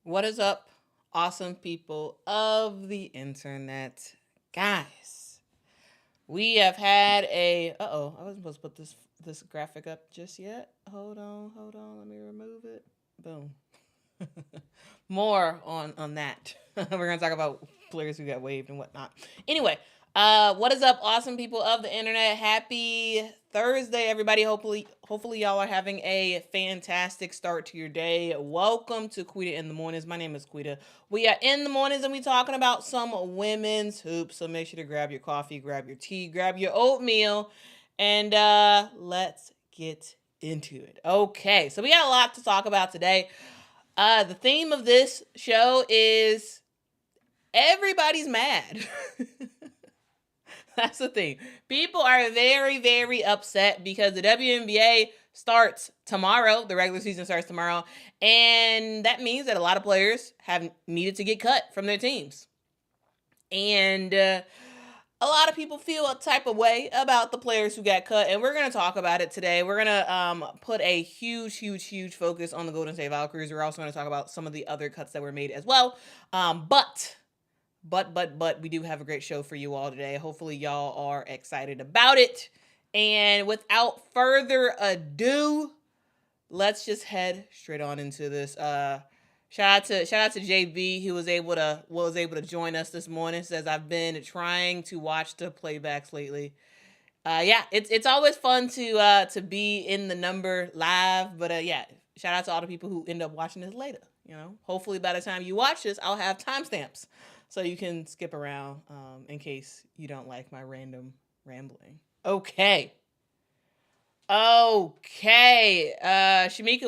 What is up, awesome people of the internet? Guys, we have had a I wasn't supposed to put this graphic up just yet. Hold on, let me remove it. Boom. More on that. We're gonna talk about players who got waived and whatnot. Anyway, what is up, awesome people of the internet? Happy Thursday, everybody. Hopefully y'all are having a fantastic start to your day. Welcome to Quita in the Mornings. My name is Quita. We are in the mornings and we talking about some women's hoops. So make sure to grab your coffee, grab your tea, grab your oatmeal, and let's get into it. Okay, so we got a lot to talk about today. The theme of this show is everybody's mad. That's the thing. People are very, very upset because the WNBA starts tomorrow. The regular season starts tomorrow. And that means that a lot of players have needed to get cut from their teams. And a lot of people feel a type of way about the players who got cut, and we're going to talk about it today. We're going to put a huge focus on the Golden State Valkyries. We're also going to talk about some of the other cuts that were made as well. But we do have a great show for you all today. Hopefully y'all are excited about it. And without further ado, let's just head straight on into this. Shout out to JB who was able to join us this morning. Says I've been trying to watch the playbacks lately. It's always fun to be in the number live, but shout out to all the people who end up watching this later. You know, hopefully by the time you watch this, I'll have timestamps so you can skip around in case you don't like my random rambling. Okay. Shamika,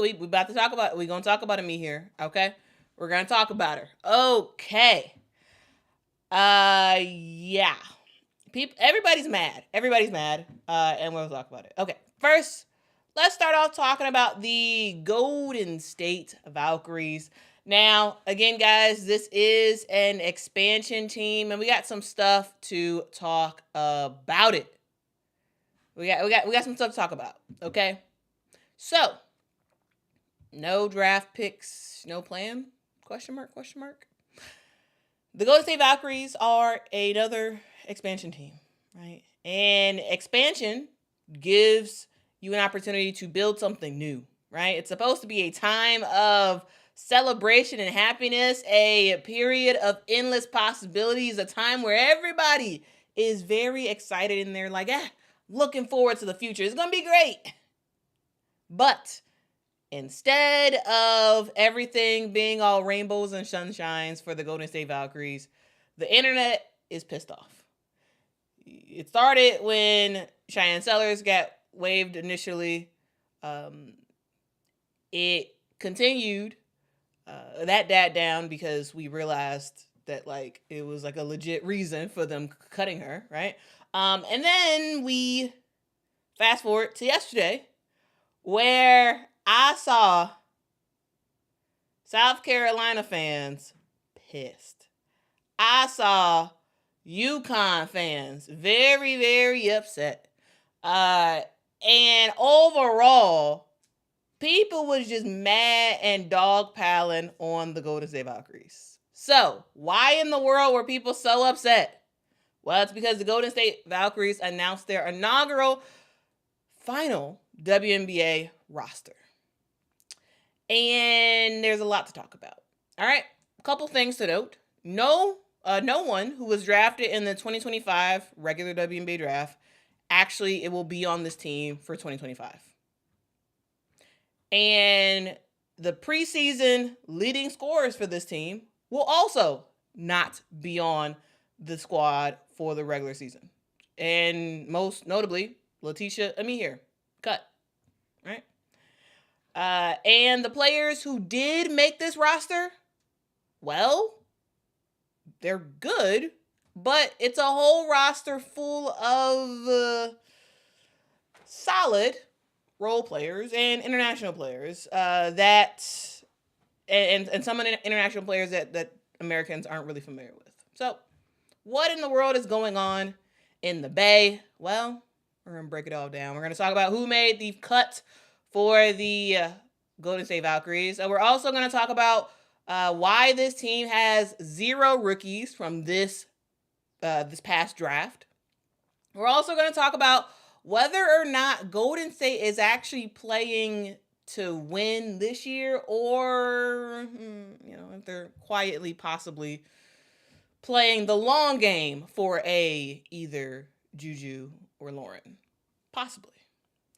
we about to talk about. We're gonna talk about Amihere. Okay, we're gonna talk about her. Okay. Yeah. Everybody's mad. And we'll talk about it. Okay. First, let's start off talking about the Golden State Valkyries. Now, again, guys, this is an expansion team, and we got some stuff to talk about it. We got some stuff to talk about. Okay, so no draft picks, no plan? Question mark. The Golden State Valkyries are another expansion team, right? And expansion gives you an opportunity to build something new, right? It's supposed to be a time of celebration and happiness, a period of endless possibilities, a time where everybody is very excited and they're like, looking forward to the future. It's going to be great. But instead of everything being all rainbows and sunshines for the Golden State Valkyries, the internet is pissed off. It started when Cheyenne Sellers got waived initially. It continued that down because we realized that it was a legit reason for them cutting her, right? And then we fast forward to yesterday, where I saw South Carolina fans pissed. I saw UConn fans very, very upset. And overall, people was just mad and dogpiling on the Golden State Valkyries. So, why in the world were people so upset? Well, it's because the Golden State Valkyries announced their inaugural final WNBA roster. And there's a lot to talk about. All right, a couple things to note. No one who was drafted in the 2025 regular WNBA draft actually it will be on this team for 2025. And the preseason leading scorers for this team will also not be on the squad for the regular season. And most notably, Laeticia Amihere, cut, right? And the players who did make this roster, well, they're good, but it's a whole roster full of solid role players and international players and some international players that Americans aren't really familiar with. So, what in the world is going on in the Bay? Well, we're going to break it all down. We're going to talk about who made the cut for the Golden State Valkyries. We're also going to talk about why this team has 0 rookies from this past draft. We're also going to talk about whether or not Golden State is actually playing to win this year, or if they're quietly possibly playing the long game for either JuJu or Lauren, possibly.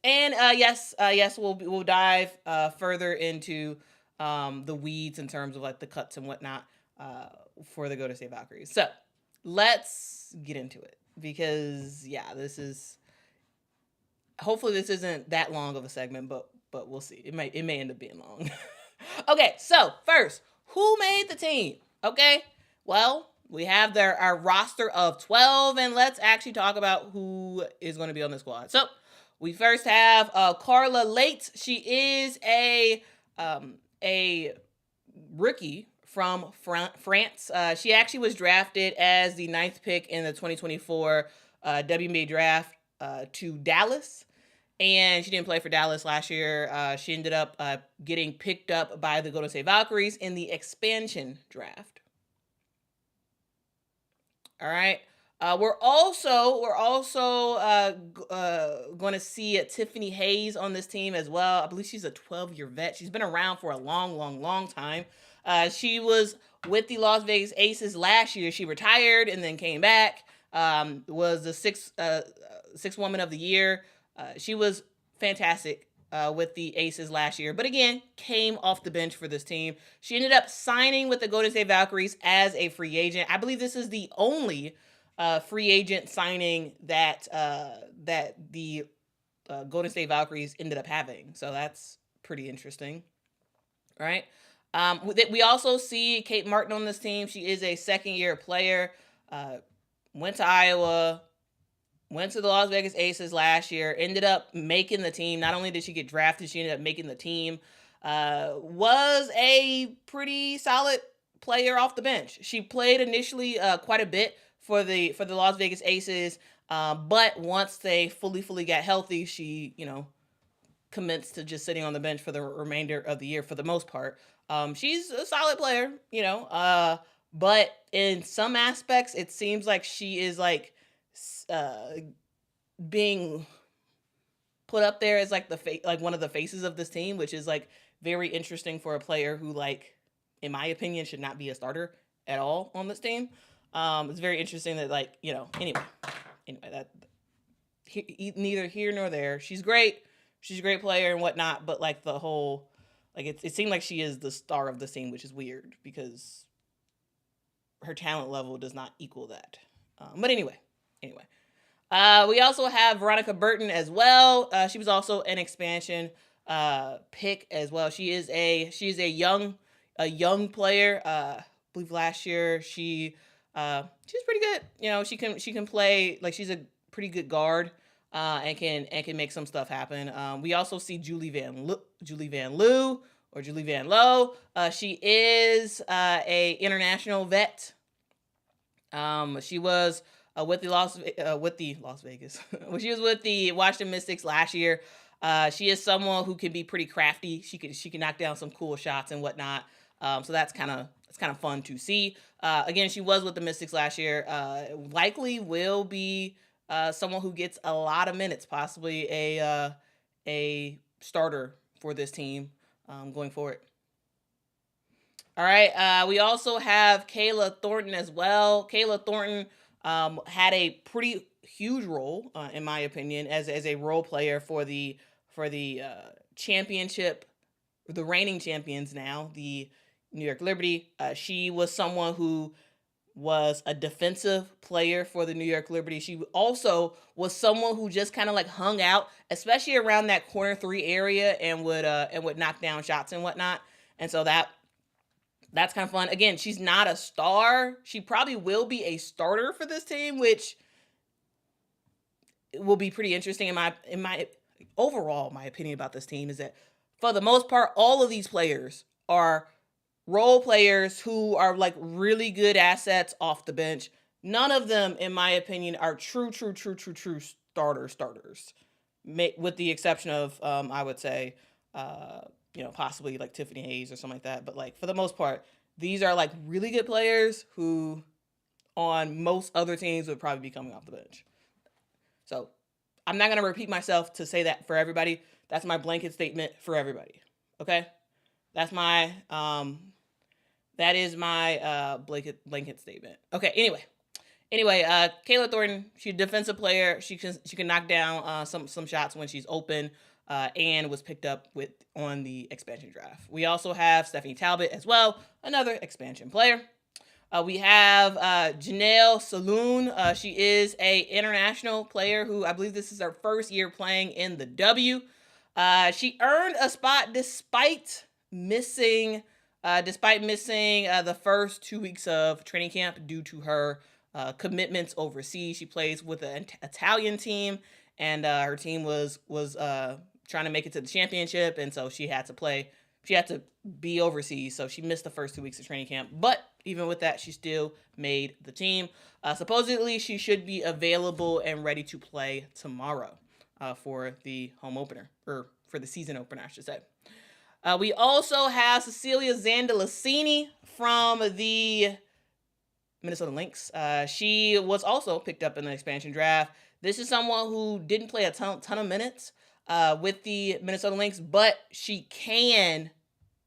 And yes, we'll dive further into the weeds in terms of like the cuts and whatnot for the Golden State Valkyries. So let's get into it, because hopefully this isn't that long of a segment, but we'll see. It may end up being long. Okay, so first, who made the team? Okay, well, we have our roster of 12, and let's actually talk about who is going to be on the squad. So we first have Carla Late. She is a rookie from France. She actually was drafted as the 9th pick in the 2024 WNBA draft to Dallas. And she didn't play for Dallas last year. She ended up getting picked up by the Golden State Valkyries in the expansion draft. All right. We're also going to see Tiffany Hayes on this team as well. I believe she's a 12-year vet. She's been around for a long time. She was with the Las Vegas Aces last year. She retired and then came back. Was the sixth woman of the year. She was fantastic with the Aces last year, but again, came off the bench for this team. She ended up signing with the Golden State Valkyries as a free agent. I believe this is the only free agent signing that the Golden State Valkyries ended up having. So that's pretty interesting, right? We also see Kate Martin on this team. She is a second-year player. Went to Iowa. Went to the Las Vegas Aces last year, ended up making the team. Not only did she get drafted, she ended up making the team. Was a pretty solid player off the bench. She played initially quite a bit for the Las Vegas Aces, but once they fully got healthy, she commenced to just sitting on the bench for the remainder of the year for the most part. She's a solid player, but in some aspects, it seems like she is like being put up there as like one of the faces of this team, which is like very interesting for a player who, like, in my opinion, should not be a starter at all on this team. It's very interesting that, like, anyway, that neither here nor there. She's great. She's a great player and whatnot, but like the whole, like, it seemed like she is the star of the team, which is weird because her talent level does not equal that. But anyway. We also have Veronica Burton as well. She was also an expansion pick as well. She's a young player. I believe last year she's pretty good. She can play, like, she's a pretty good guard and can make some stuff happen. We also see Julie Van Loo. She is a international vet. She was with the Las Vegas. She was with the Washington Mystics last year. She is someone who can be pretty crafty. She can knock down some cool shots and whatnot. So that's kind of fun to see. Again, she was with the Mystics last year. Likely will be someone who gets a lot of minutes, possibly a starter for this team going forward. All right. We also have Kayla Thornton as well. Kayla Thornton had a pretty huge role, in my opinion, as a role player for the championship, the reigning champions now, the New York Liberty. She was someone who was a defensive player for the New York Liberty. She also was someone who just kind of like hung out, especially around that corner 3 area, and would knock down shots and whatnot. And so that's kind of fun. Again, she's not a star. She probably will be a starter for this team, which will be pretty interesting. In my overall, my opinion about this team is that for the most part, all of these players are role players who are like really good assets off the bench. None of them, in my opinion, are true starters, with the exception of, I would say, possibly like Tiffany Hayes or something like that. But like for the most part, these are like really good players who on most other teams would probably be coming off the bench. So I'm not going to repeat myself to say that for everybody. That's my blanket statement for everybody. Okay? That's my blanket statement. Okay, anyway, Kayla Thornton, she's a defensive player. She can knock down some shots when she's open, and was picked up on the expansion draft. We also have Stephanie Talbot as well, another expansion player. We have Janelle Saloon. She is a international player who I believe this is her first year playing in the W. She earned a spot despite missing the first 2 weeks of training camp due to her commitments overseas. She plays with an Italian team, and her team was trying to make it to the championship, and so she had to play. She had to be overseas, so she missed the first 2 weeks of training camp. But even with that, she still made the team. Supposedly, she should be available and ready to play tomorrow for the home opener, or for the season opener, I should say. We also have Cecilia Zandalicini from the Minnesota Lynx. She was also picked up in the expansion draft. This is someone who didn't play a ton of minutes with the Minnesota Lynx, but she can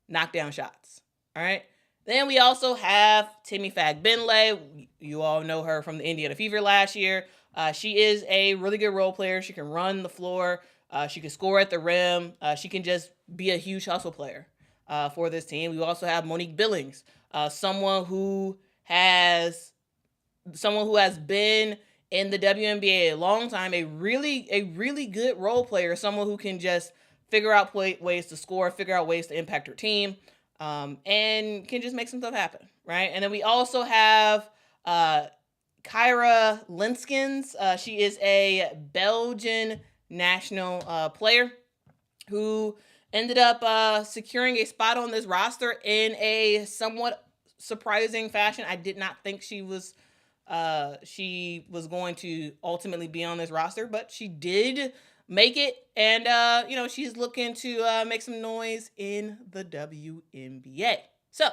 knock down shots. All right. Then we also have Timmy Fagbenle. You all know her from the Indiana Fever last year. She is a really good role player. She can run the floor. She can score at the rim. She can just be a huge hustle player for this team. We also have Monique Billings, someone who has been in the WNBA a long time, a really good role player, someone who can just figure out ways to score, figure out ways to impact her team, and can just make some stuff happen, right? And then we also have Kyra Linskens. She is a Belgian national player who ended up securing a spot on this roster in a somewhat surprising fashion. I did not think she was going to ultimately be on this roster, but she did make it, and she's looking to make some noise in the WNBA. So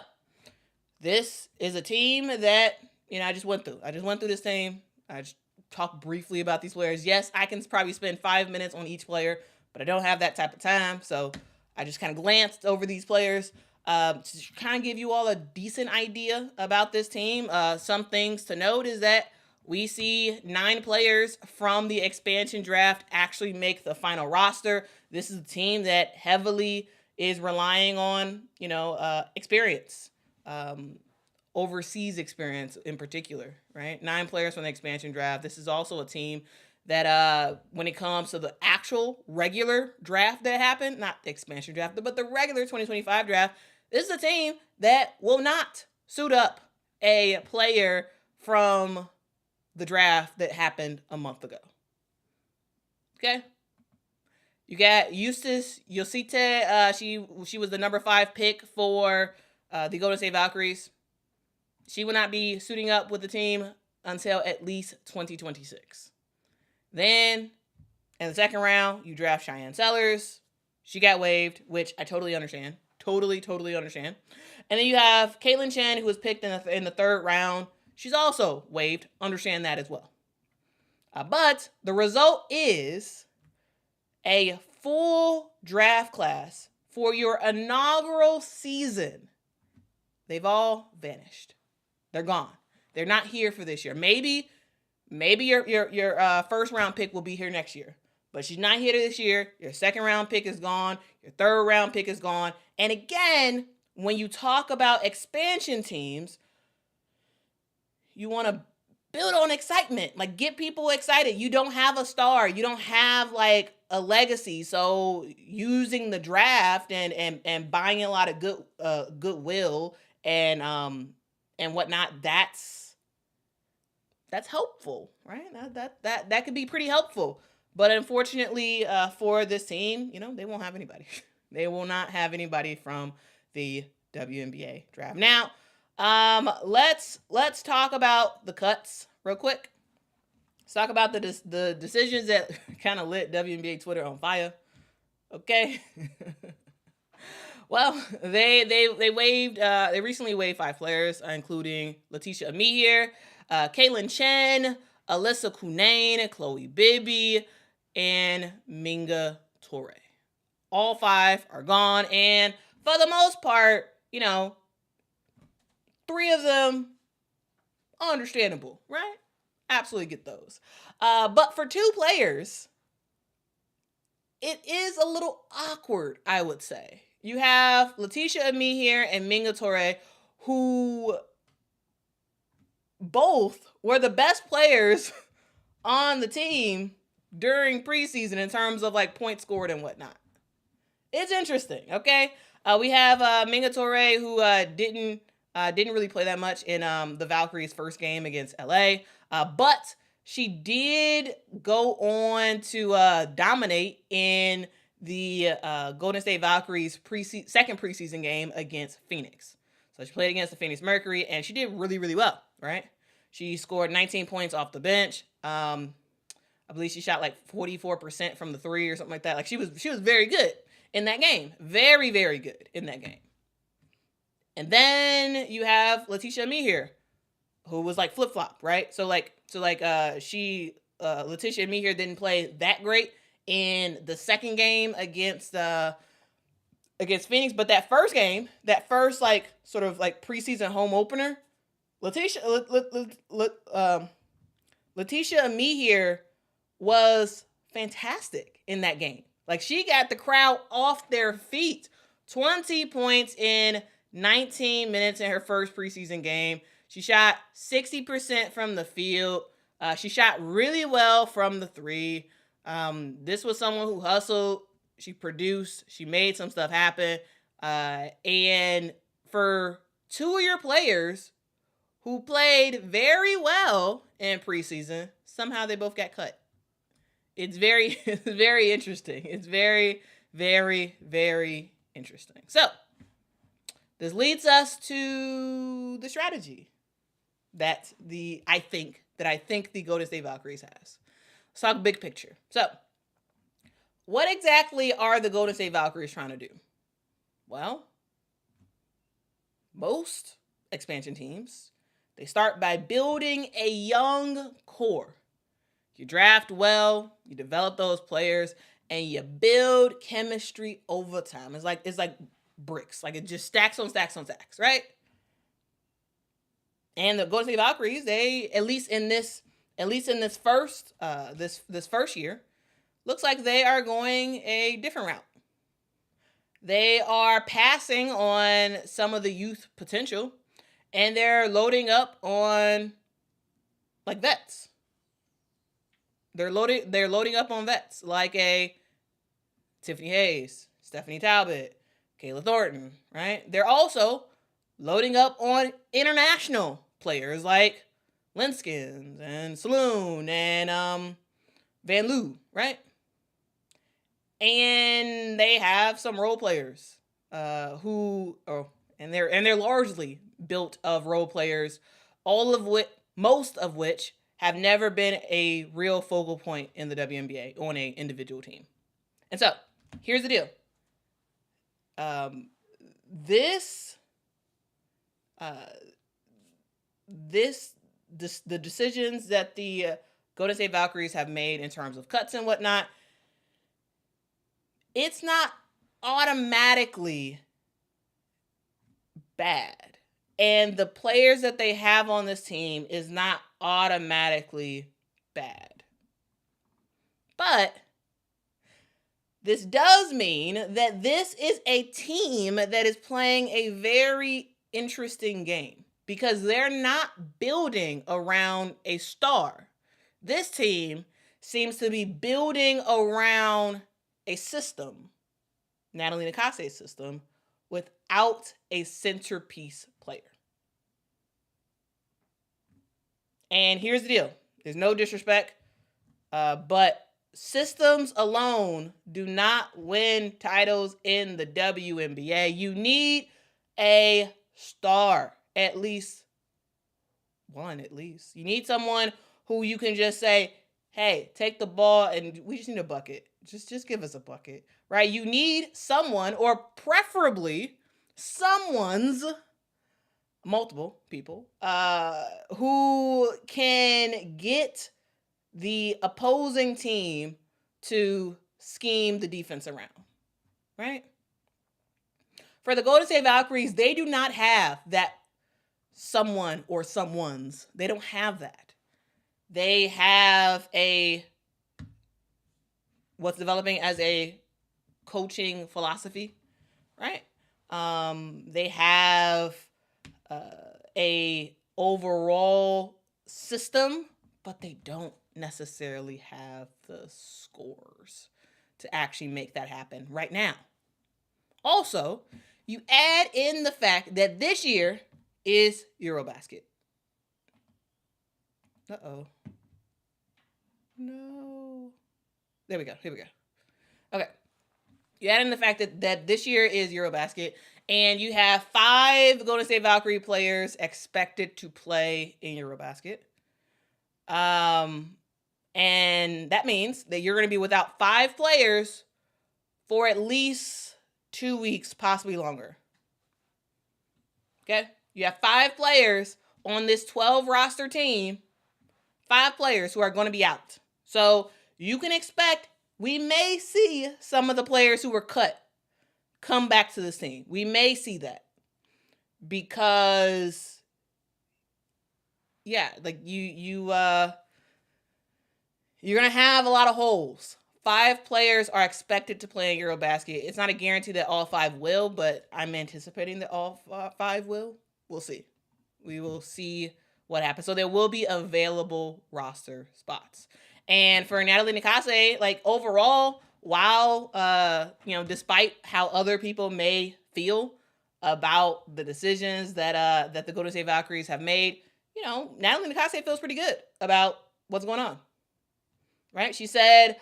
this is a team that I just went through. I just went through this team. I just talked briefly about these players. Yes, I can probably spend 5 minutes on each player, but I don't have that type of time, so I just kind of glanced over these players to kind of give you all a decent idea about this team. Some things to note is that we see 9 players from the expansion draft actually make the final roster. This is a team that heavily is relying on, experience, overseas experience in particular, right? 9 players from the expansion draft. This is also a team that when it comes to the actual regular draft that happened, not the expansion draft, but the regular 2025 draft, this is a team that will not suit up a player from the draft that happened a month ago. Okay? You got Eustace Yosite. She was the number 5 pick for the Golden State Valkyries. She will not be suiting up with the team until at least 2026. Then, in the second round, you draft Cheyenne Sellers. She got waived, which I totally understand. Totally understand. And then you have Caitlin Chen, who was picked in the third round. She's also waived. Understand that as well. But the result is a full draft class for your inaugural season. They've all vanished. They're gone. They're not here for this year. Maybe your first round pick will be here next year, but she's not here this year. Your second round pick is gone. Your third round pick is gone. And again, when you talk about expansion teams, you want to build on excitement, like get people excited. You don't have a star. You don't have like a legacy. So using the draft and buying a lot of goodwill and whatnot, that's helpful, right? That could be pretty helpful. But unfortunately, for this team, they won't have anybody. They will not have anybody from the WNBA draft. Now, let's talk about the cuts real quick. Let's talk about the decisions that kind of lit WNBA Twitter on fire. Okay. Well, they recently waived 5 players, including Laeticia Amihere, Caitlin Chen, Alyssa Cunane, Chloe Bibby, and Minga Torre. All 5 are gone, and for the most part, 3 of them understandable, right? Absolutely get those. But for 2 players, it is a little awkward, I would say. You have Laeticia Amihere and Minga Torre, who both were the best players on the team during preseason in terms of like points scored and whatnot. It's interesting, okay? We have Minga Torre, who didn't really play that much in the Valkyries' first game against LA, but she did go on to dominate in the Golden State Valkyries' second preseason game against Phoenix. So she played against the Phoenix Mercury, and she did really, really well, right? She scored 19 points off the bench. I believe she shot like 44% from the 3 or something like that. Like she was very good in that game. Very, very good in that game. And then you have Laeticia Amihere, who was like flip-flop, right? So Laeticia Amihere didn't play that great in the second game against Phoenix, but that first game, like sort of like preseason home opener, Laeticia Amihere was fantastic in that game. Like she got the crowd off their feet. 20 points in 19 minutes in her first preseason game. She shot 60% from the field. She shot really well from the 3. This was someone who hustled. She produced. She made some stuff happen. And for 2 of your players who played very well in preseason, somehow they both got cut. It's very interesting. It's very, very, very interesting. So this leads us to the strategy that I think the Golden State Valkyries has. Let's talk big picture. So what exactly are the Golden State Valkyries trying to do? Well, most expansion teams, they start by building a young core. You draft well, you develop those players, and you build chemistry over time. It's like bricks. Like it just stacks on stacks on stacks, right? And the Golden State Valkyries, they at least in this first year, looks like they are going a different route. They are passing on some of the youth potential, and they're loading up on like vets. They're loading up on vets like a Tiffany Hayes, Stephanie Talbot, Kayla Thornton, right? They're also loading up on international players like Linskins and Saloon and Van Loo, right? And they have some role players and they're largely built of role players, most of which have never been a real focal point in the WNBA on an individual team. And so, here's the deal. The decisions that the Golden State Valkyries have made in terms of cuts and whatnot, it's not automatically bad. And the players that they have on this team is not automatically bad. But this does mean that this is a team that is playing a very interesting game because they're not building around a star. This team seems to be building around a system, Natalie Nakase's system, without a centerpiece player. And here's the deal. There's no disrespect, but systems alone do not win titles in the WNBA. You need a star, at least one. You need someone who you can just say, hey, take the ball and we just need a bucket. Just give us a bucket, right? You need someone, or preferably someone's multiple people, who can get the opposing team to scheme the defense around, right? For the Golden State Valkyries, they do not have that someone or someones. They don't have that. They have what's developing as a coaching philosophy, right? They have a overall system, but they don't necessarily have the scores to actually make that happen right now. Also, you add in the fact that this year is Eurobasket. Uh-oh. No. There we go. Here we go. Okay. You add in the fact that this year is Eurobasket, and you have 5 Golden State Valkyrie players expected to play in Eurobasket. And that means that you're going to be without 5 players for at least 2 weeks, possibly longer. Okay? You have 5 players on this 12 roster team, 5 players who are going to be out. So you can expect we may see some of the players who were cut come back to this team. We may see that because, yeah, like you're gonna have a lot of holes. 5 players are expected to play in Eurobasket. It's not a guarantee that all 5 will, but I'm anticipating that all 5 will. We'll see. We will see what happens. So there will be available roster spots. And for Natalie Nicase, like overall, while despite how other people may feel about the decisions that the Golden State Valkyries have made, Natalie Nicase feels pretty good about what's going on. Right? She said,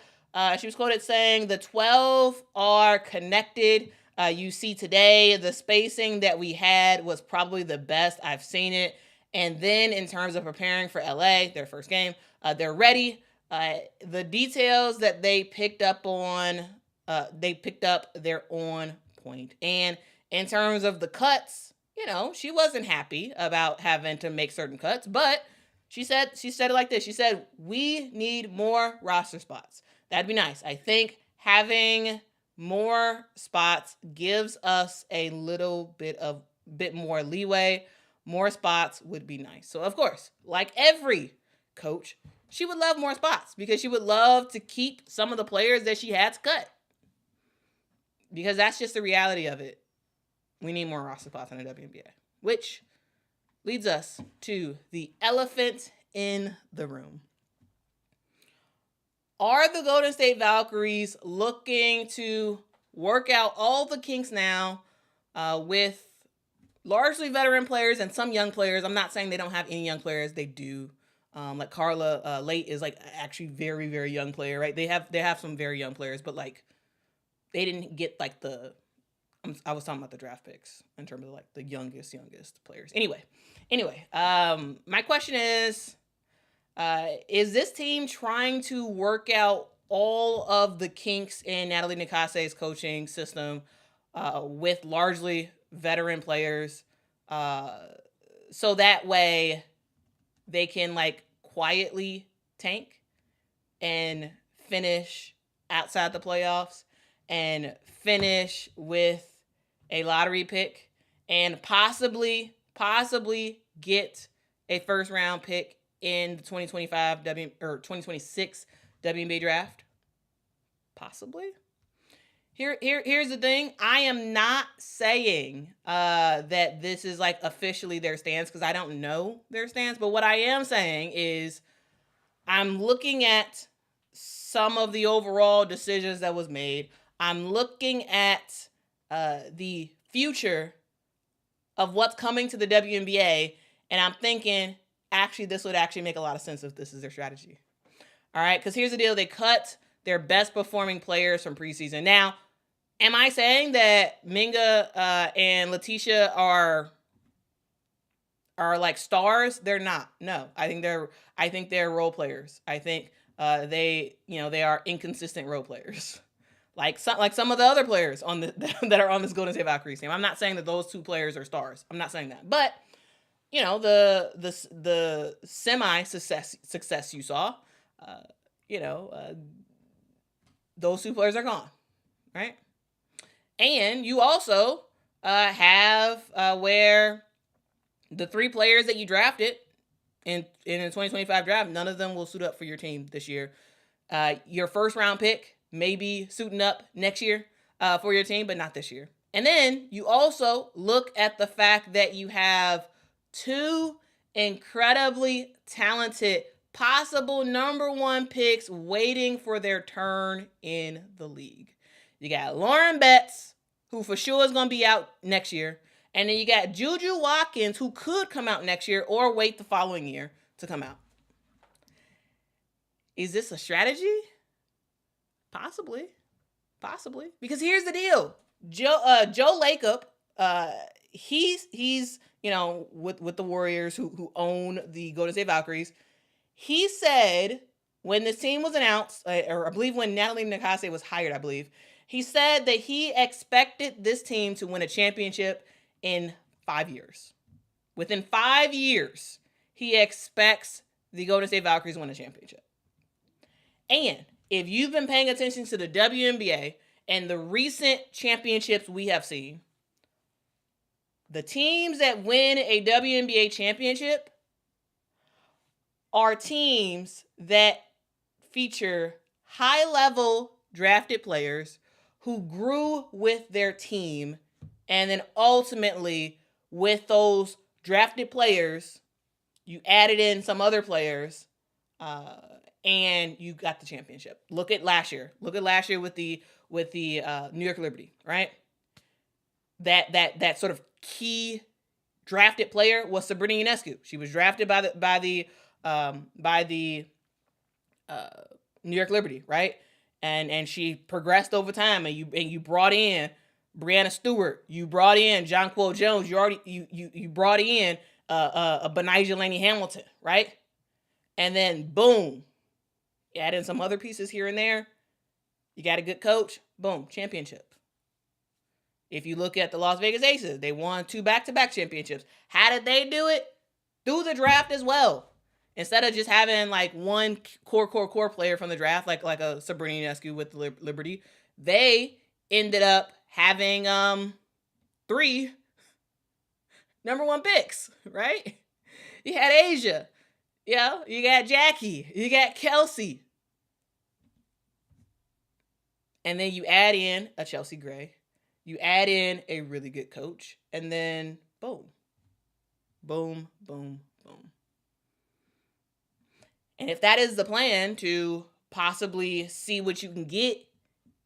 she was quoted saying, the 12 are connected. You see today, the spacing that we had was probably the best I've seen it. And then in terms of preparing for LA, their first game, they're ready. The details that they picked up, they're on point. And in terms of the cuts, she wasn't happy about having to make certain cuts, but she said it like this. She said, we need more roster spots. That'd be nice. I think having more spots gives us a little bit more leeway. More spots would be nice. So of course, like every coach, she would love more spots because she would love to keep some of the players that she had to cut. Because that's just the reality of it. We need more roster spots in the WNBA. Which leads us to the elephant in the room. Are the Golden State Valkyries looking to work out all the kinks now with largely veteran players and some young players? I'm not saying they don't have any young players. They do. Like Carla Late is like actually very, very young player, right? They have some very young players, but like they didn't get like I was talking about the draft picks in terms of like the youngest players. Anyway, my question is this team trying to work out all of the kinks in Natalie Nicase's coaching system with largely veteran players so that way they can like quietly tank and finish outside the playoffs and finish with a lottery pick and possibly get a first round pick in the 2025 or 2026 WNBA draft? Possibly. Here's the thing. I am not saying that this is like officially their stance because I don't know their stance. But what I am saying is I'm looking at some of the overall decisions that was made. I'm looking at the future of what's coming to the WNBA, and I'm thinking, actually, this would actually make a lot of sense if this is their strategy. All right, because here's the deal. They cut their best performing players from preseason. Now, am I saying that Minga and Leticia are like stars? They're not. No, I think they're role players. I think they are inconsistent role players. Like some of the other players on that are on this Golden State Valkyries team. I'm not saying that those two players are stars. I'm not saying that. But the semi success you saw, those two players are gone, right? And you also have where the three players that you drafted in the 2025 draft, none of them will suit up for your team this year. Your first round pick may be suiting up next year for your team, but not this year. And then you also look at the fact that you have two incredibly talented possible number one picks waiting for their turn in the league. You got Lauren Betts, who for sure is going to be out next year. And then you got JuJu Watkins, who could come out next year or wait the following year to come out. Is this a strategy? Possibly. Because here's the deal. Joe Lacob, he's with the Warriors who own the Golden State Valkyries. He said when this team was announced, or I believe when Natalie Nakase was hired, he said that he expected this team to win a championship in 5 years. Within 5 years, he expects the Golden State Valkyries to win a championship. And if you've been paying attention to the WNBA and the recent championships we have seen, the teams that win a WNBA championship are teams that feature high-level drafted players who grew with their team, and then ultimately with those drafted players, you added in some other players, and you got the championship. Look at last year. With the New York Liberty, right? That sort of key drafted player was Sabrina Ionescu. She was drafted by the New York Liberty, right? And she progressed over time, and you brought in Brianna Stewart, you brought in Jonquel Jones, you brought in a Benijah Laney Hamilton, right? And then boom, you add in some other pieces here and there. You got a good coach, boom, championship. If you look at the Las Vegas Aces, they won 2 back-to-back championships. How did they do it? Through the draft as well. Instead of just having like one core player from the draft, like a Sabrina Ionescu with the Liberty, they ended up having 3 number one picks, right? You had Asia, you got Jackie, you got Kelsey. And then you add in a Chelsea Gray. You add in a really good coach. And then boom. Boom, boom, boom. And if that is the plan to possibly see what you can get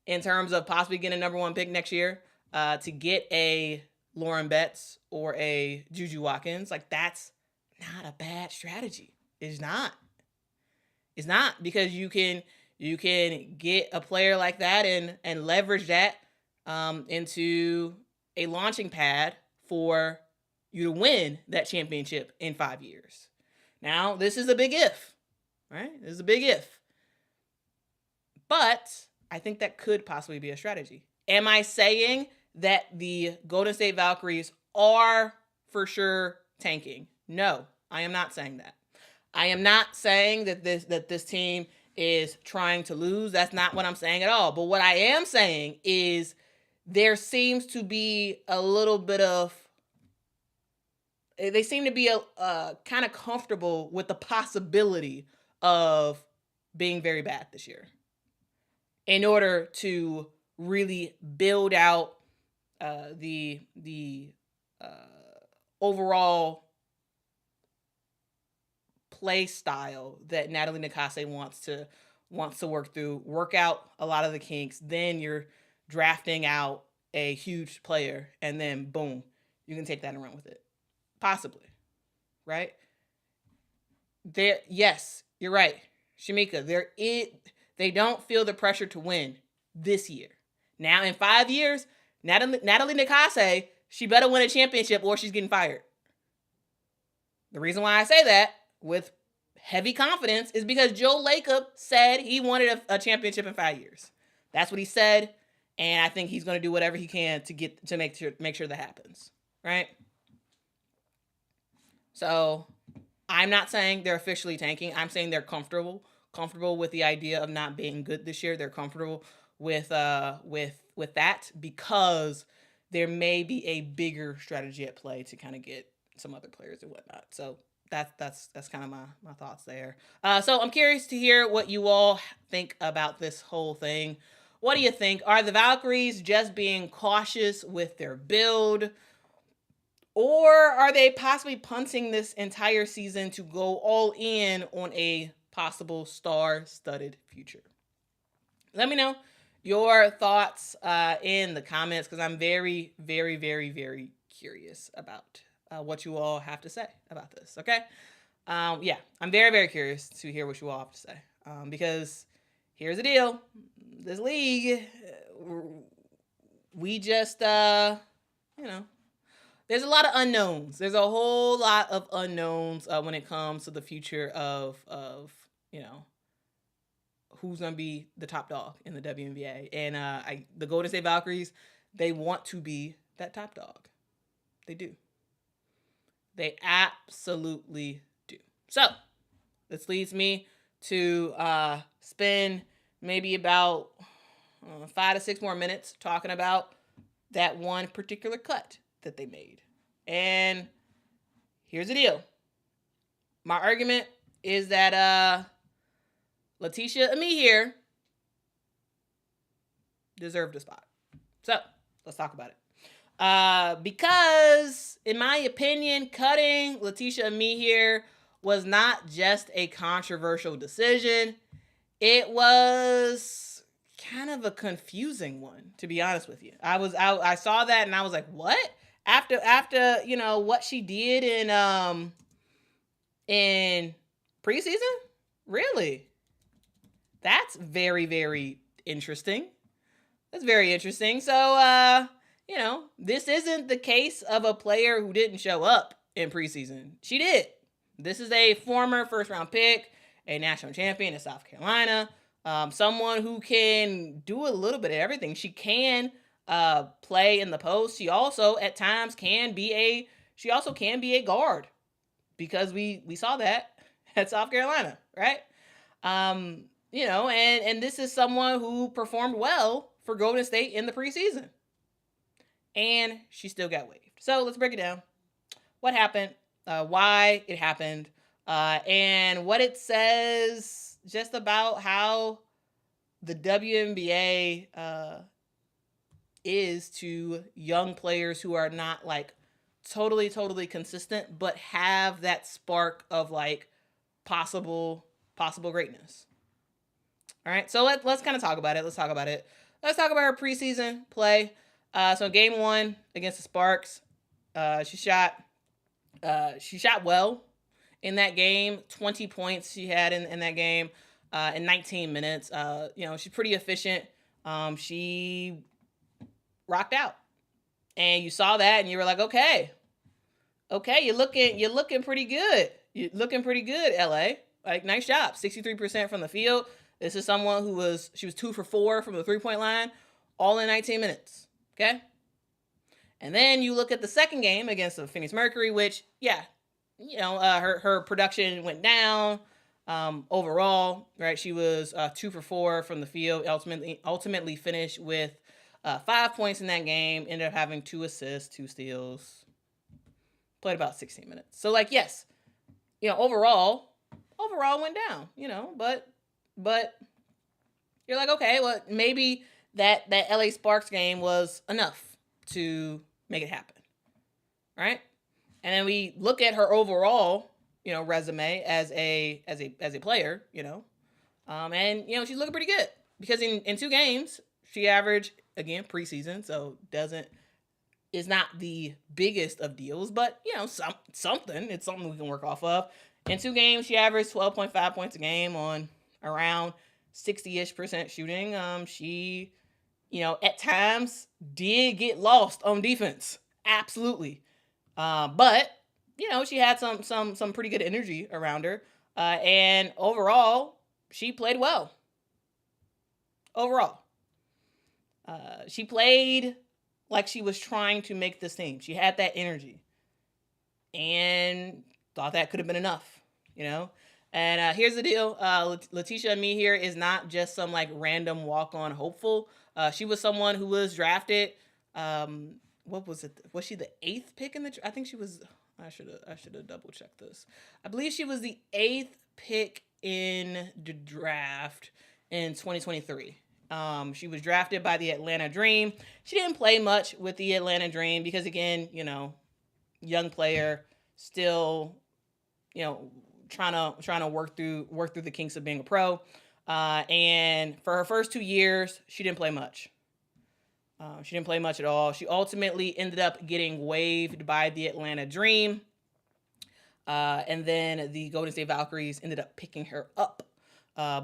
in terms of possibly getting a number one pick next year, to get a Lauren Betts or a JuJu Watkins, like that's not a bad strategy. It's not. Because you can get a player like that and leverage that into a launching pad for you to win that championship in 5 years. Now, this is a big if, right? This is a big if. But I think that could possibly be a strategy. Am I saying that the Golden State Valkyries are for sure tanking? No, I am not saying that. I am not saying that this team is trying to lose. That's not what I'm saying at all. But what I am saying is there seems to be a little bit of, they seem to be kind of comfortable with the possibility of being very bad this year in order to really build out the overall play style that Natalie Nakase wants to work out a lot of the kinks. Then you're drafting out a huge player, and then boom, you can take that and run with it. Possibly, right? Yes, you're right, Shamika. They don't feel the pressure to win this year. Now, in 5 years, Natalie Nakase, she better win a championship or she's getting fired. The reason why I say that, with heavy confidence is because Joe Lacob said he wanted a championship in 5 years. That's what he said, and I think he's going to do whatever he can to make sure that happens, right? So I'm not saying they're officially tanking. I'm saying they're comfortable with the idea of not being good this year. They're comfortable with that because there may be a bigger strategy at play to kind of get some other players and whatnot. So that's kind of my thoughts there. So I'm curious to hear what you all think about this whole thing. What do you think? Are the Valkyries just being cautious with their build? Or are they possibly punting this entire season to go all in on a possible star-studded future? Let me know your thoughts in the comments because I'm very, very, very, very curious about what you all have to say about this, okay? Yeah, I'm very, very curious to hear what you all have to say because here's the deal. This league, we just, there's a lot of unknowns. There's a whole lot of unknowns when it comes to the future of who's going to be the top dog in the WNBA. And the Golden State Valkyries, they want to be that top dog. They do. They absolutely do. So this leads me to spend maybe about 5 to 6 more minutes talking about that one particular cut that they made. And here's the deal. My argument is that Leticia Amihere deserved a spot. So let's talk about it. Because in my opinion, cutting Leticia Amihere was not just a controversial decision. It was kind of a confusing one, to be honest with you. I saw that and I was like, what? After what she did in preseason? Really? That's very, very interesting. That's very interesting. So, this isn't the case of a player who didn't show up in preseason. She did. This is a former first-round pick, a national champion in South Carolina, someone who can do a little bit of everything. She can play in the post. She also at times can be a guard because we saw that at South Carolina, right? And this is someone who performed well for Golden State in the preseason. And she still got waived. So let's break it down. What happened, why it happened, and what it says just about how the WNBA is to young players who are not like totally consistent, but have that spark of like possible greatness. All right, so let's kind of talk about it. Let's talk about her preseason play. So game 1 against the Sparks, she shot well in that game. 20 points she had in that game in 19 minutes. She's pretty efficient. She rocked out, and you saw that, and you were like, okay, you're looking pretty good. You're looking pretty good, LA. Like, nice job. 63% from the field. This is someone she was 2 for 4 from the 3-point line, all in 19 minutes. Okay? And then you look at the second game against the Phoenix Mercury, which, her production went down overall, right? She was 2 for 4 from the field, ultimately finished with 5 points in that game, ended up having 2 assists, 2 steals, played about 16 minutes. So, like, yes, overall went down, but you're like, okay, well, maybe that LA Sparks game was enough to make it happen, right? And then we look at her overall, resume as a player, and she's looking pretty good because in 2 games she averaged, again, preseason, so is not the biggest of deals, but something. It's something we can work off of. In 2 games, she averaged 12.5 points a game on around 60-ish% shooting. She, at times did get lost on defense. Absolutely. But, she had some pretty good energy around her. And overall, she played well. Overall, she played like she was trying to make this team. She had that energy, and thought that could have been enough, you know. And here's the deal: Laeticia Amihere is not just some like random walk-on hopeful. She was someone who was drafted. What was it? Was she the 8th pick in the? I think she was. I should have double checked this. I believe she was the 8th pick in the draft in 2023. She was drafted by the Atlanta Dream. She didn't play much with the Atlanta Dream because, again, young player, still, trying to work through the kinks of being a pro. And for her first 2 years, she didn't play much. She didn't play much at all. She ultimately ended up getting waived by the Atlanta Dream. And then the Golden State Valkyries ended up picking her up.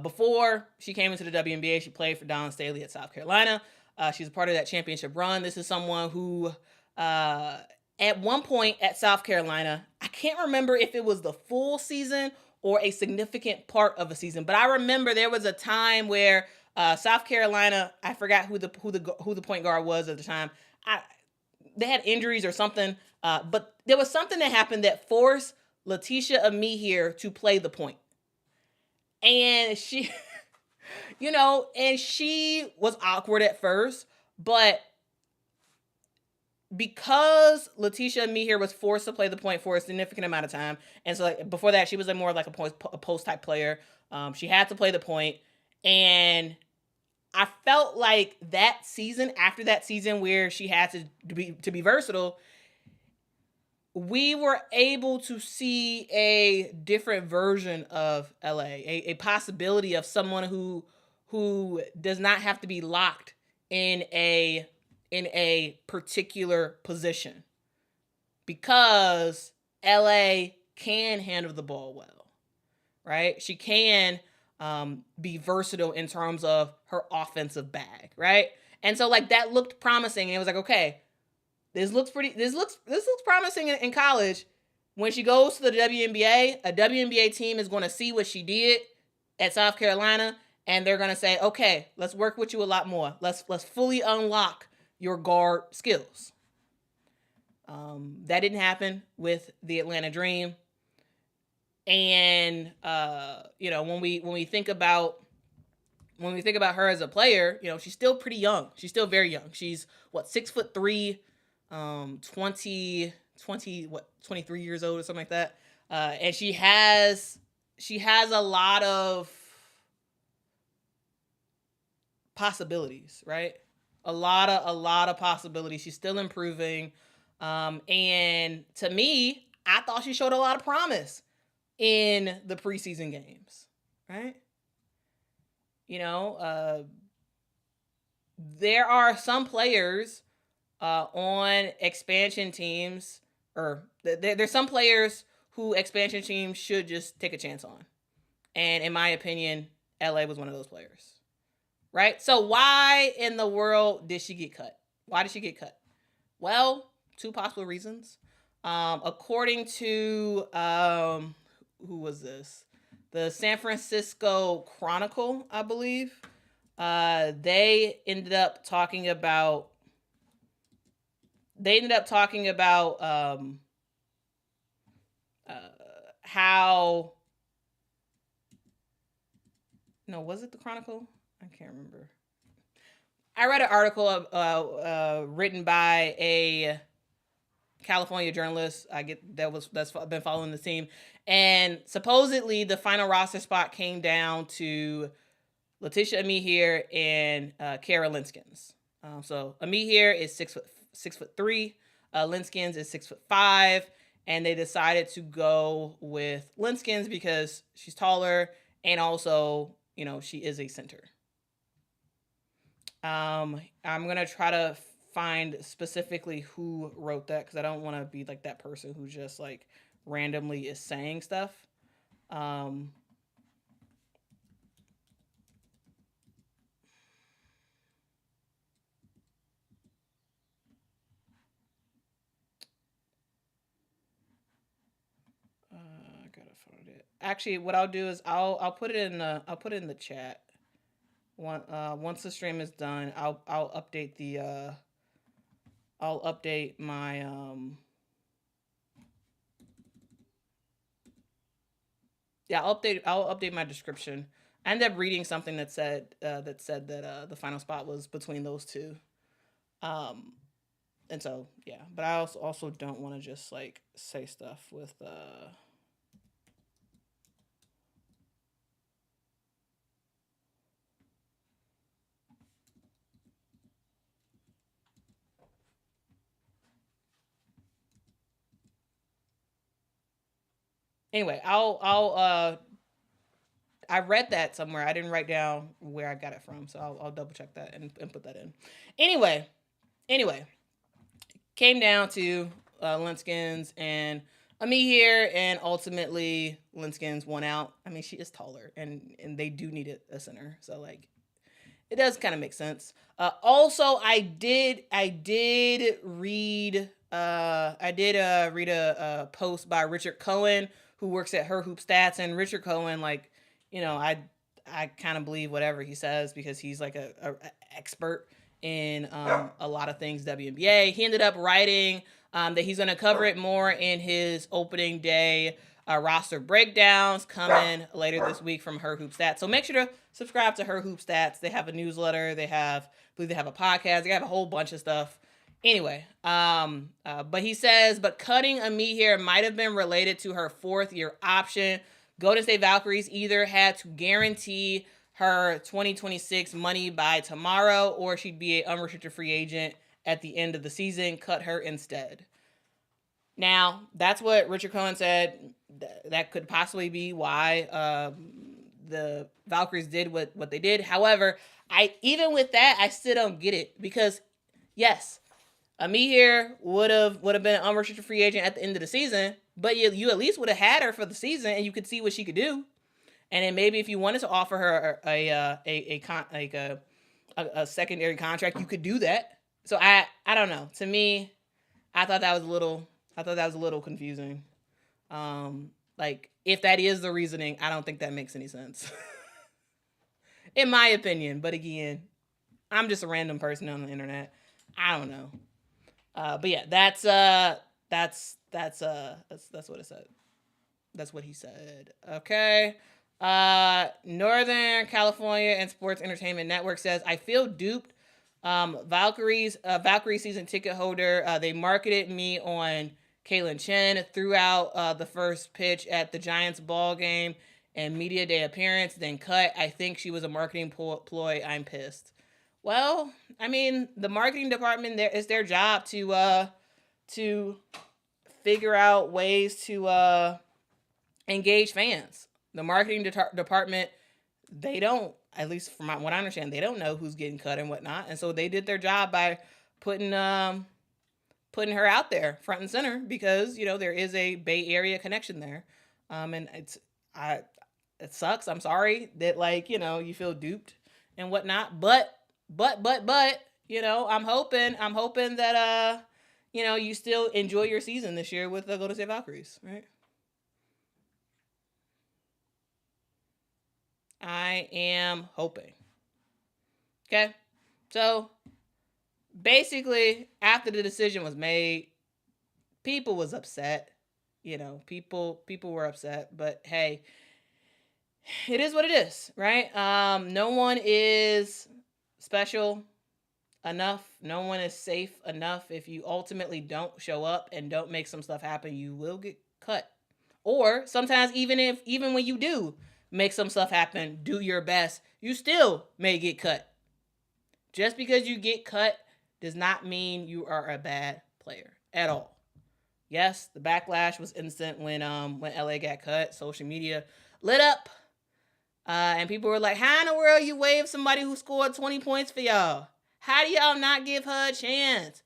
Before she came into the WNBA, she played for Don Staley at South Carolina. She's a part of that championship run. This is someone who, at one point at South Carolina, I can't remember if it was the full season or a significant part of a season, but I remember there was a time where South Carolina, I forgot who the point guard was at the time. They had injuries or something, but there was something that happened that forced Laeticia Amihere to play the point. And she, and she was awkward at first, but because Laeticia Amihere was forced to play the point for a significant amount of time, and so like, before that, she was more like a post type player. She had to play the point, and I felt like that season, after that season where she had to be versatile, we were able to see a different version of LA, a possibility of someone who does not have to be locked in a particular position, because LA can handle the ball well, right? She can be versatile in terms of her offensive bag, right? And so like that looked promising, and it was like, okay, this looks promising in college. When she goes to the WNBA, a WNBA team is going to see what she did at South Carolina, and they're going to say, okay, let's work with you a lot more. Let's fully unlock your guard skills. That didn't happen with the Atlanta Dream. And when we think about her as a player, she's still pretty young. She's still very young. She's 6'3", 23 years old or something like that. And she has a lot of possibilities, right? A lot of possibilities. She's still improving. And to me, I thought she showed a lot of promise in the preseason games, right? There are some players on expansion teams, or there's some players who expansion teams should just take a chance on. And in my opinion, LA was one of those players, right? So why in the world did she get cut? Why did she get cut? Well, 2 possible reasons. According to, who was this? The San Francisco Chronicle, I believe. They ended up talking about how, no, was it the Chronicle? I can't remember. I read an article written by a California journalist. That's been following the team, and supposedly the final roster spot came down to Laeticia Amihere and Kara Linskins. So Amihere is 6'3", Linskins is 6'5", and they decided to go with Linskins because she's taller, and also she is a center. I'm gonna try to find specifically who wrote that, because I don't want to be like that person who just like randomly is saying stuff. I gotta found it. Actually, what I'll do is I'll put it in the chat. Once the stream is done, I'll update the I'll update my yeah, I'll update my description. I ended up reading something that said that the final spot was between those two. Um and so yeah, but I also don't want to just like say stuff with anyway, I'll I read that somewhere. I didn't write down where I got it from, so I'll double check that and put that in. Anyway, came down to Linskins and Amihere, and ultimately Linskins won out. I mean, she is taller, and they do need a center, so like it does kind of make sense. Also, I did read read a post by Richard Cohen, who works at Her Hoop Stats, and Richard Cohen, like, I kind of believe whatever he says because he's like a expert in a lot of things WNBA. He ended up writing that he's going to cover it more in his opening day roster breakdowns coming later this week from Her Hoop Stats. So make sure to subscribe to Her Hoop Stats. They have a newsletter. I believe they have a podcast. They have a whole bunch of stuff. Anyway, but he says, but cutting Amihere might have been related to her 4th-year option. Golden State Valkyries either had to guarantee her 2026 money by tomorrow, or she'd be an unrestricted free agent at the end of the season. Cut her instead. Now, that's what Richard Cohen said. That could possibly be why the Valkyries did what they did. However, even with that, I still don't get it because, yes, Amihere would have been an unrestricted free agent at the end of the season, but you at least would have had her for the season, and you could see what she could do. And then maybe if you wanted to offer her a secondary contract, you could do that. So I don't know. To me, I thought that was a little confusing. Like, if that is the reasoning, I don't think that makes any sense. In my opinion. But again, I'm just a random person on the internet. I don't know. But yeah, that's what it said. That's what he said. Okay. Northern California and Sports Entertainment Network says, I feel duped. Valkyrie season ticket holder. They marketed me on Kaylin Chen throughout the first pitch at the Giants ball game and media day appearance, then cut. I think she was a marketing ploy. I'm pissed. Well, I mean, the marketing department, it's their job to figure out ways to engage fans. The marketing department, they don't, at least from what I understand, they don't know who's getting cut and whatnot, and so they did their job by putting her out there front and center because there is a Bay Area connection there, and it sucks. I'm sorry that you feel duped and whatnot, but I'm hoping that you still enjoy your season this year with the Golden State Valkyries, right? I am hoping. Okay, so basically, after the decision was made, people was upset. People were upset, but hey, it is what it is, right? No one is special enough. No one is safe enough. If you ultimately don't show up and don't make some stuff happen, you will get cut. Or sometimes even when you do make some stuff happen, do your best, you still may get cut. Just because you get cut does not mean you are a bad player at all. Yes, the backlash was instant when LA got cut. Social media lit up. And people were like, how in the world you waive somebody who scored 20 points for y'all? How do y'all not give her a chance?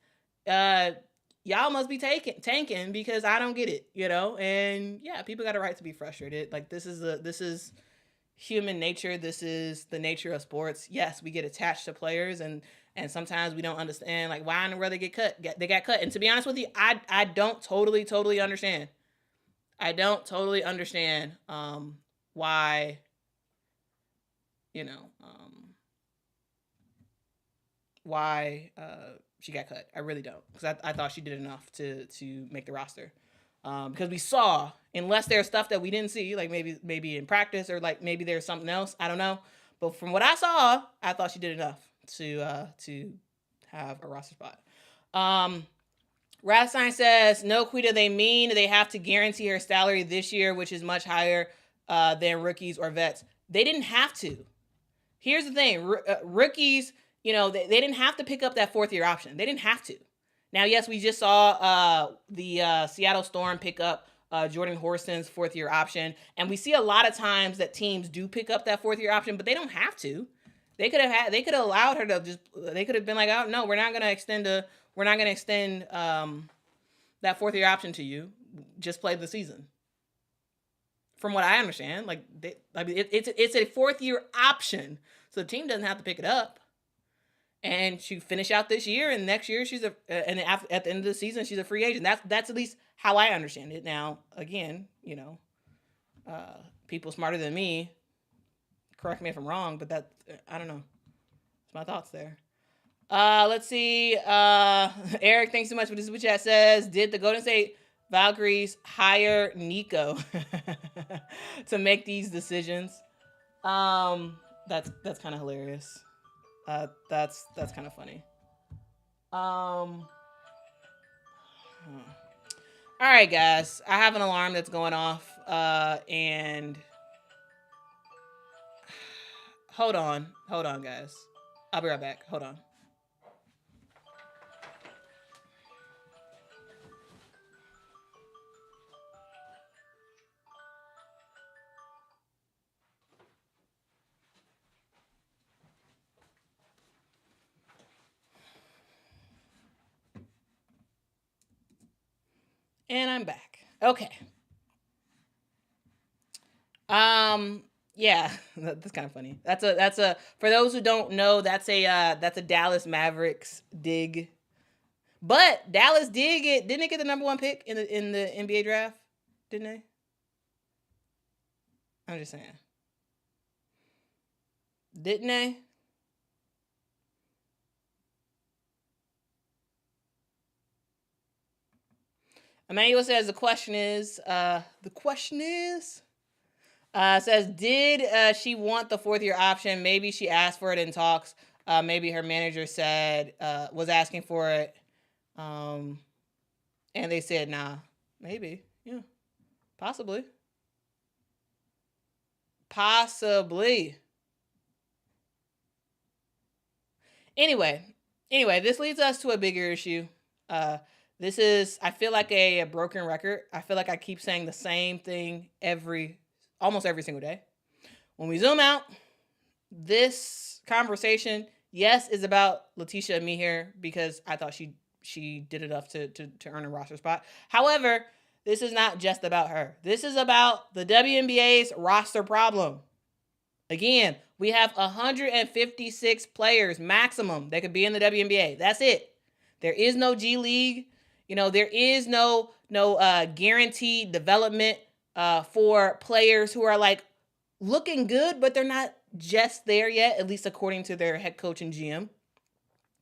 Y'all must be tanking because I don't get it, And yeah, people got a right to be frustrated. Like, this is human nature. This is the nature of sports. Yes, we get attached to players, and sometimes we don't understand like why in the world they got cut. And to be honest with you, I don't totally understand. I don't totally understand why, you know, why she got cut. I really don't, because I thought she did enough to make the roster. Because we saw, unless there's stuff that we didn't see, like maybe in practice, or like maybe there's something else, I don't know. But from what I saw, I thought she did enough to have a roster spot. Radstein says, no, Quita, they mean they have to guarantee her salary this year, which is much higher than rookies or vets. They didn't have to. Here's the thing. Rookies, they didn't have to pick up that fourth-year option. They didn't have to. Now, yes, we just saw the Seattle Storm pick up Jordan Horston's fourth-year option, and we see a lot of times that teams do pick up that fourth-year option, but they don't have to. They could have allowed her to they could have been like, oh no, we're not going to extend that fourth-year option to you. Just play the season. From what I understand, it's a fourth-year option, so the team doesn't have to pick it up. And she finish out this year, and next year and at the end of the season she's a free agent. That's at least how I understand it. Now, again, people smarter than me, correct me if I'm wrong, but I don't know. That's my thoughts there. Let's see. Eric, thanks so much for this super chat. Says, did the Golden State Valkyries hire Nico to make these decisions? That's kind of hilarious. That's kind of funny. All right, guys. I have an alarm that's going off. And hold on, guys. I'll be right back. Hold on. And I'm back. Okay. Yeah, that's kind of funny. That's a for those who don't know, that's a Dallas Mavericks dig. But Dallas didn't they get the number 1 pick in the NBA draft? Didn't they? I'm just saying. Didn't they? Emmanuel says the question is says, did she want the fourth-year option? Maybe she asked for it in talks. Maybe her manager said was asking for it, and they said nah. Maybe, yeah, possibly. Anyway, this leads us to a bigger issue. This is, I feel like a broken record. I feel like I keep saying the same thing almost every single day. When we zoom out, this conversation, yes, is about Leticia Amihere because I thought she did enough to earn a roster spot. However, this is not just about her. This is about the WNBA's roster problem. Again, we have 156 players maximum that could be in the WNBA. That's it. There is no G League. There is no guaranteed development for players who are like looking good, but they're not just there yet, at least according to their head coach and GM,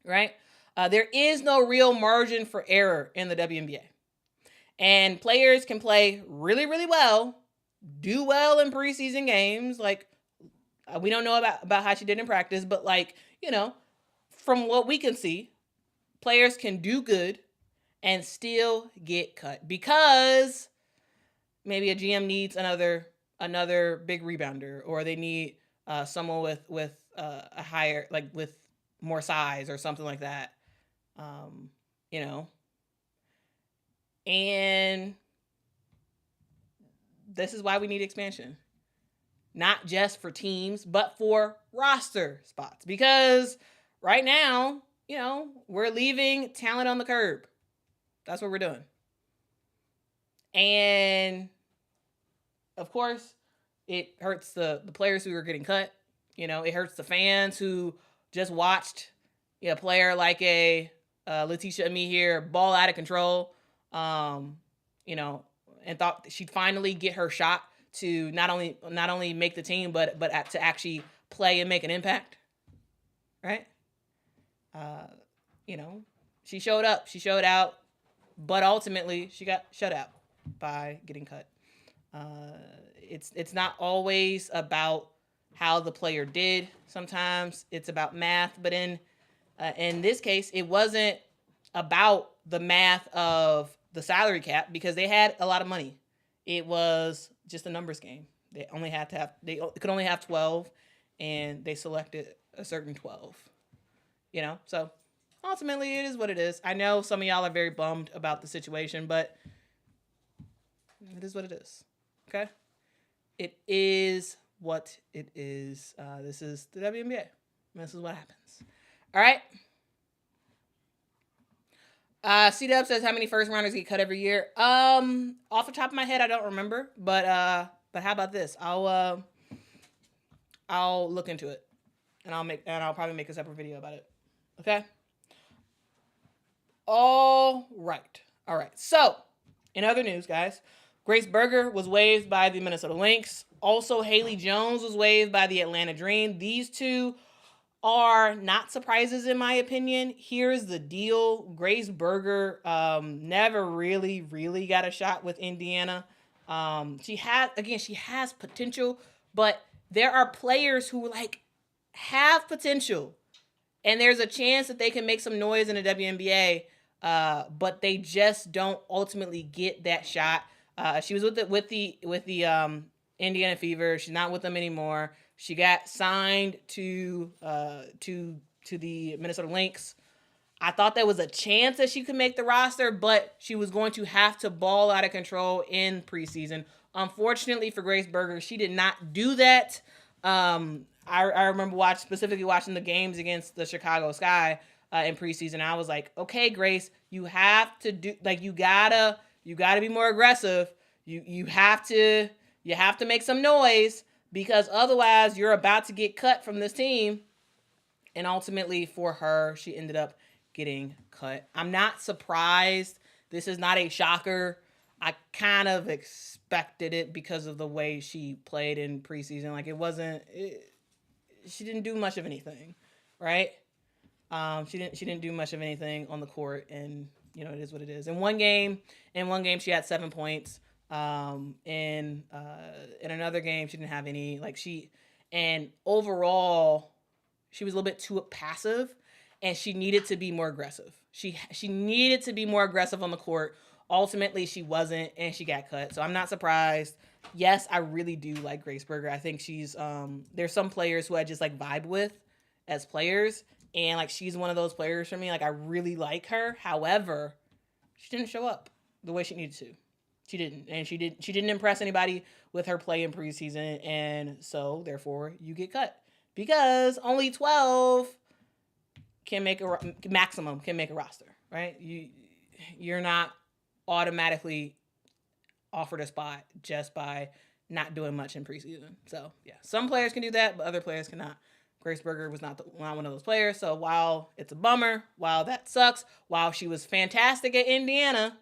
right? There is no real margin for error in the WNBA. And players can play really, really well, do well in preseason games. Like, we don't know about how she did in practice, but from what we can see, players can do good and still get cut because maybe a GM needs another big rebounder, or they need someone with a higher, like with more size or something like that. And this is why we need expansion. Not just for teams, but for roster spots. Because right now, we're leaving talent on the curb. That's what we're doing. And of course, it hurts the players who are getting cut. It hurts the fans who just watched a player like a Laeticia Amihere ball out of control. And and thought she'd finally get her shot to not only make the team, but to actually play and make an impact, right? You know, she showed up, she showed out, but ultimately she got shut out by getting cut. It's not always about how the player did. Sometimes it's about math, but in this case, it wasn't about the math of the salary cap because they had a lot of money. It was just a numbers game. They could only have 12, and they selected a certain 12. You know, so ultimately it is what it is. I know some of y'all are very bummed about the situation, but it is what it is. Okay? It is what it is. This is the WNBA. This is what happens. All right? C-Dub says, how many first rounders get cut every year? Off the top of my head, I don't remember. But how about this? I'll look into it. And I'll probably make a separate video about it. Okay? All right. So, in other news, guys, Grace Berger was waived by the Minnesota Lynx. Also, Haley Jones was waived by the Atlanta Dream. These two are not surprises in my opinion. Here's the deal. Grace Berger never really got a shot with Indiana. She has potential, but there are players who have potential, and there's a chance that they can make some noise in the WNBA, but they just don't ultimately get that shot. She was with the Indiana Fever. She's not with them anymore. She got signed to the Minnesota Lynx. I thought there was a chance that she could make the roster, but she was going to have to ball out of control in preseason. Unfortunately for Grace Berger, she did not do that. I remember specifically watching the games against the Chicago Sky in preseason. I was like, okay, Grace, you have to do you gotta be more aggressive. You have to make some noise, because otherwise you're about to get cut from this team. And ultimately for her, she ended up getting cut. I'm not surprised. This is not a shocker. I kind of expected it because of the way she played in preseason. She didn't do much of anything, right? She didn't do much of anything on the court, and it is what it is. In one game, she had 7 points. In another game, she didn't have any. And overall, she was a little bit too passive, and she needed to be more aggressive. She needed to be more aggressive on the court. Ultimately, she wasn't, and she got cut. So I'm not surprised. Yes, I really do like Grace Berger. I think she's there's some players who I just vibe with as players, and she's one of those players for me. I really like her. However, she didn't show up the way she needed to. She didn't, and she didn't impress anybody with her play in preseason, and so therefore you get cut because only 12 can make maximum can make a roster, right? You're not automatically offered a spot just by not doing much in preseason. So yeah, some players can do that, but other players cannot. Grace Berger was not one of those players. So while it's a bummer, while that sucks, while she was fantastic at Indiana,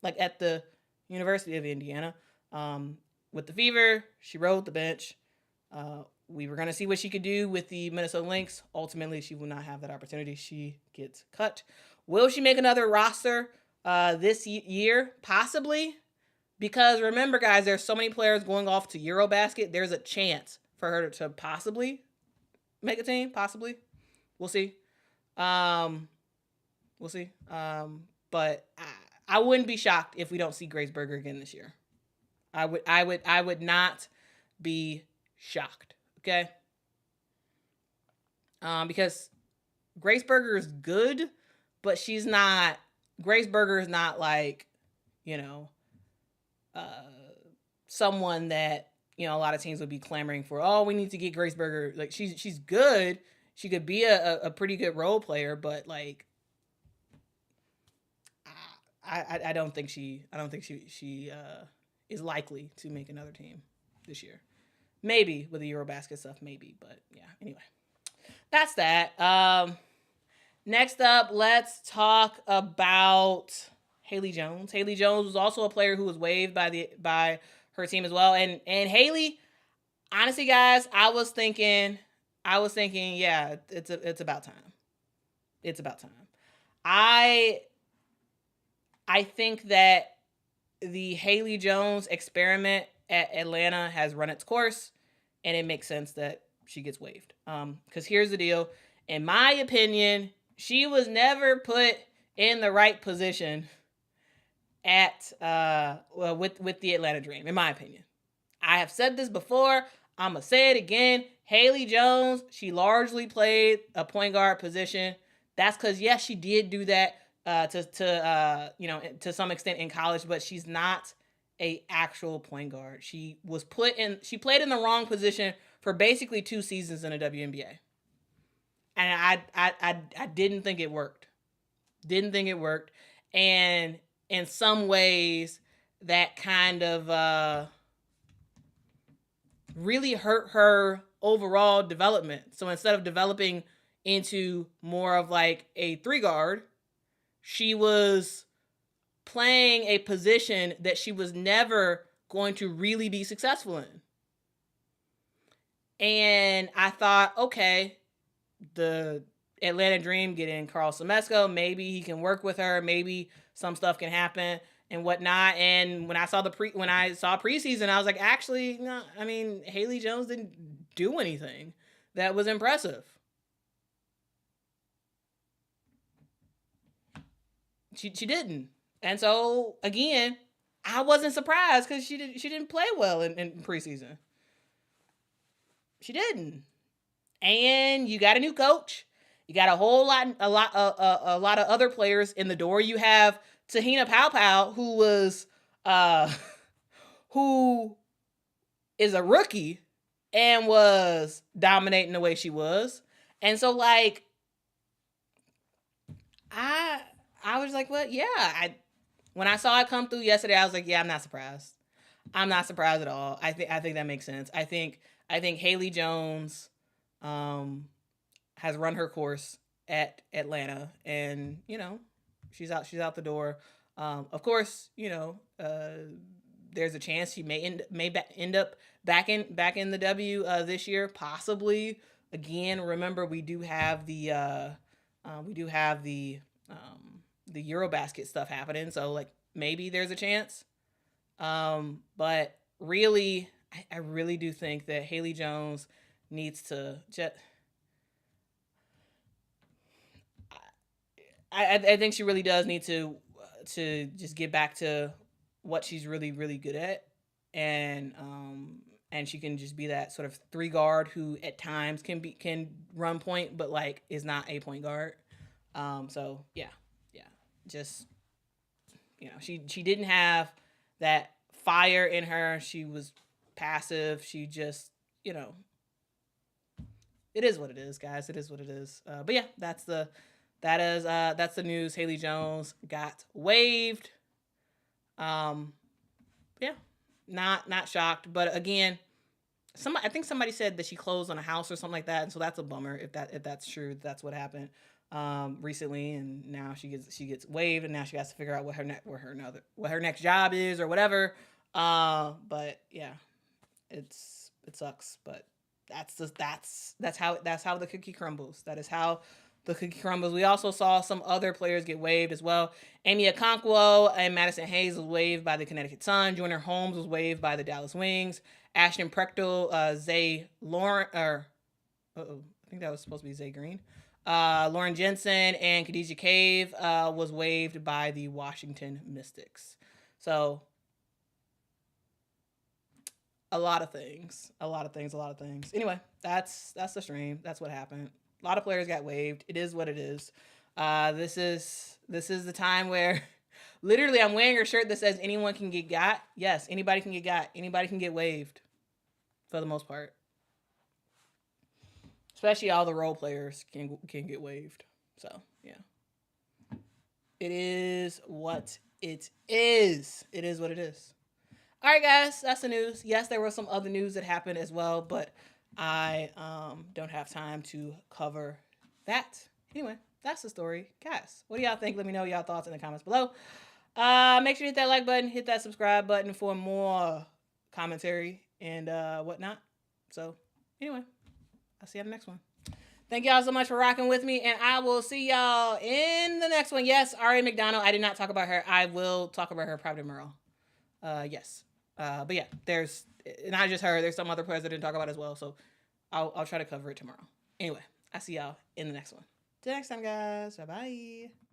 at the University of Indiana, with the Fever, she rode the bench. We were going to see what she could do with the Minnesota Lynx. Ultimately, she will not have that opportunity. She gets cut. Will she make another roster this year? Possibly. Because remember, guys, there's so many players going off to Eurobasket. There's a chance for her to possibly make a team. Possibly. We'll see. We'll see. But I wouldn't be shocked if we don't see Grace Berger again this year. I would not be shocked. Okay. Because Grace Berger is good, but Grace Berger is not someone that, a lot of teams would be clamoring for. Oh, we need to get Grace Berger. She's good. She could be a pretty good role player, but I don't think she is likely to make another team this year. Maybe with the Eurobasket stuff, maybe, but yeah. Anyway, that's that. Next up, let's talk about Haley Jones. Haley Jones was also a player who was waived by her team as well. And Haley, honestly, guys, I was thinking, yeah, it's about time. It's about time. I think that the Haley Jones experiment at Atlanta has run its course, and it makes sense that she gets waived. Because here's the deal. In my opinion, she was never put in the right position at with the Atlanta Dream, in my opinion. I have said this before. I'm going to say it again. Haley Jones, she largely played a point guard position. That's because, yes, she did do that to some extent in college, but she's not a actual point guard. She played in the wrong position for basically 2 seasons in the WNBA. And I didn't think it worked. And in some ways, that kind of really hurt her overall development. So instead of developing into more of like a 3 guard, she was playing a position that she was never going to really be successful in. And I thought, okay, the Atlanta Dream get in Carl Semesco. Maybe he can work with her. Maybe some stuff can happen and whatnot. And when I saw preseason, I was like, actually, no. I mean, Haley Jones didn't do anything that was impressive. She didn't. And so again, I wasn't surprised because she didn't play well in preseason. She didn't. And you got a new coach. You got a lot of other players in the door. You have Tahina Powpow, who is a rookie and was dominating the way she was. And so like I was like, well, yeah. When I saw it come through yesterday, I was like, yeah, I'm not surprised. I'm not surprised at all. I think that makes sense. I think Haley Jones has run her course at Atlanta, and she's out the door. Of course, there's a chance she may end up back in the W this year, possibly. Again, remember we do have the Eurobasket stuff happening, so like maybe there's a chance. But really, I really do think that Haley Jones needs to just. I think she really does need to just get back to what she's really, really good at, and she can just be that sort of 3 guard who at times can run point, but like is not a point guard. So yeah, just she didn't have that fire in her. She was passive. She just it is what it is, guys. It is what it is. But yeah, that's the news. Haley Jones got waived. Yeah, not shocked, but again, I think somebody said that she closed on a house or something like that, and so that's a bummer if that's true. That's what happened recently, and now she gets waived, and now she has to figure out what her next job is or whatever. But yeah, it sucks, but that's how the cookie crumbles. That is how the cookie crumbles. We also saw some other players get waived as well. Amy Okonkwo and Madison Hayes was waived by the Connecticut Sun. Joyner Holmes was waived by the Dallas Wings. Ashton Prechtel, Zay Lauren, I think that was supposed to be Zay Green. Lauren Jensen and Khadijah Cave was waived by the Washington Mystics. So a lot of things. Anyway, that's the stream. That's what happened. A lot of players got waived. It is what it is. This is the time where literally I'm wearing a shirt that says anyone can get got. Yes, anybody can get got. Anybody can get waived for the most part. Especially all the role players can get waived. So, yeah. It is what it is. It is what it is. All right, guys, that's the news. Yes, there was some other news that happened as well, but I don't have time to cover that. Anyway, that's the story. Guys, what do y'all think? Let me know y'all thoughts in the comments below. Make sure you hit that like button, hit that subscribe button for more commentary and whatnot. So, anyway, I'll see you on the next one. Thank y'all so much for rocking with me, and I will see y'all in the next one. Yes, Ari McDonald. I did not talk about her. I will talk about her probably tomorrow. Yes. But yeah, there's not just her. There's some other players I didn't talk about as well. So I'll try to cover it tomorrow. Anyway, I'll see y'all in the next one. Till next time, guys. Bye-bye.